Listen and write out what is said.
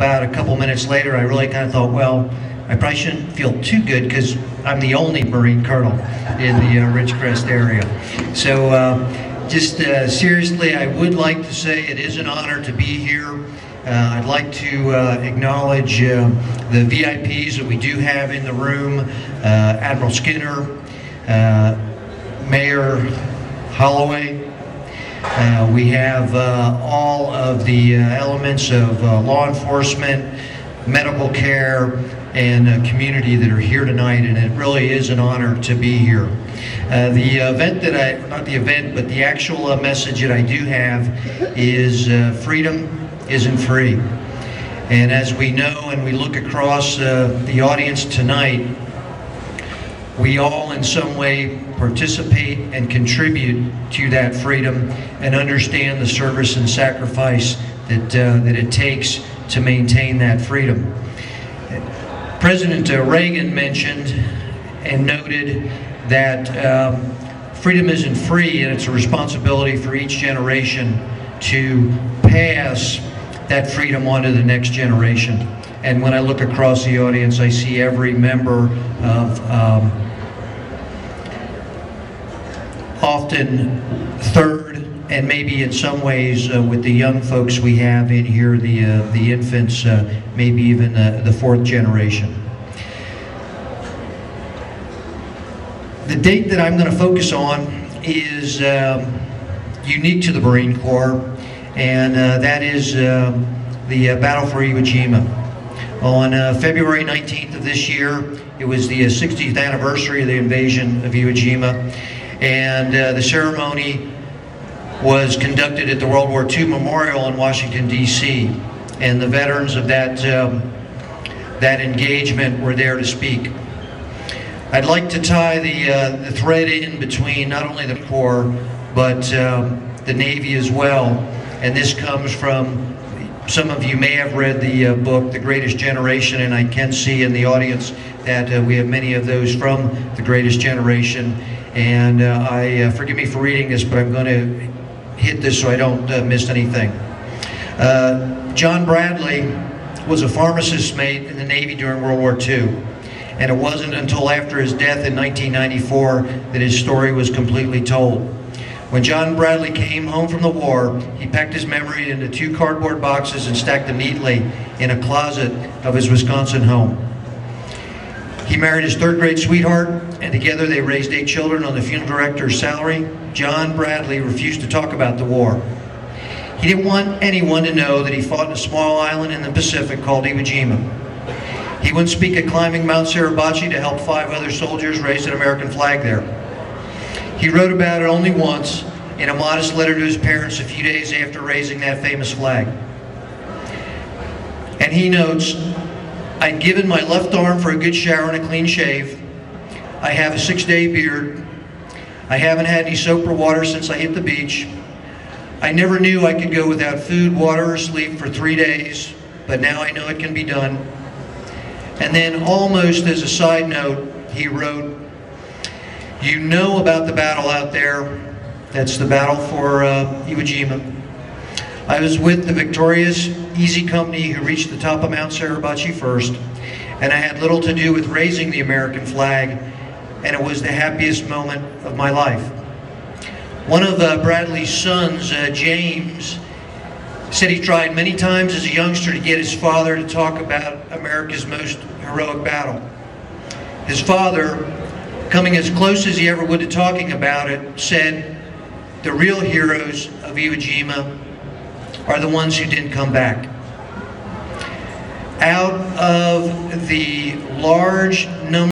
about a couple minutes later, I really kind of thought, well, I probably shouldn't feel too good because I'm the only Marine Colonel in the Ridgecrest area. So seriously, I would like to say it is an honor to be here. I'd like to acknowledge the VIPs that we do have in the room, Admiral Skinner, Mayor Holloway. We have all of the elements of law enforcement, medical care, and community that are here tonight, and it really is an honor to be here. The event that not the event, but the actual message that I do have is freedom isn't free. And as we know and we look across the audience tonight, we all in some way participate and contribute to that freedom and understand the service and sacrifice that it takes to maintain that freedom. President Reagan mentioned and noted that freedom isn't free, and it's a responsibility for each generation to pass that freedom on to the next generation. And when I look across the audience, I see every member of often third, and maybe in some ways with the young folks we have in here, the infants, maybe even the fourth generation. The date that I'm going to focus on is unique to the Marine Corps, and that is the Battle for Iwo Jima. On February 19th of this year, it was the 60th anniversary of the invasion of Iwo Jima, and the ceremony was conducted at the World War II Memorial in Washington, D.C., and the veterans of that engagement were there to speak. I'd like to tie the thread in between not only the Corps, but the Navy as well. And this comes from, some of you may have read the book, The Greatest Generation, and I can see in the audience that we have many of those from The Greatest Generation. And forgive me for reading this, but I'm going to hit this so I don't miss anything. John Bradley was a pharmacist's mate in the Navy during World War II. And it wasn't until after his death in 1994 that his story was completely told. When John Bradley came home from the war, he packed his memory into 2 cardboard boxes and stacked them neatly in a closet of his Wisconsin home. He married his 3rd grade sweetheart, and together they raised 8 children on the funeral director's salary. John Bradley refused to talk about the war. He didn't want anyone to know that he fought in a small island in the Pacific called Iwo Jima. He wouldn't speak of climbing Mount Suribachi to help 5 other soldiers raise an American flag there. He wrote about it only once in a modest letter to his parents a few days after raising that famous flag. And he notes, "I'd given my left arm for a good shower and a clean shave. I have a 6-day beard. I haven't had any soap or water since I hit the beach. I never knew I could go without food, water, or sleep for 3 days, but now I know it can be done." And then, almost as a side note, he wrote, "You know about the battle out there. That's the battle for Iwo Jima. I was with the victorious Easy Company who reached the top of Mount Suribachi first, and I had little to do with raising the American flag, and it was the happiest moment of my life." One of Bradley's sons, James, said he tried many times as a youngster to get his father to talk about America's most heroic battle. His father, coming as close as he ever would to talking about it, said, "The real heroes of Iwo Jima are the ones who didn't come back." Out of the large number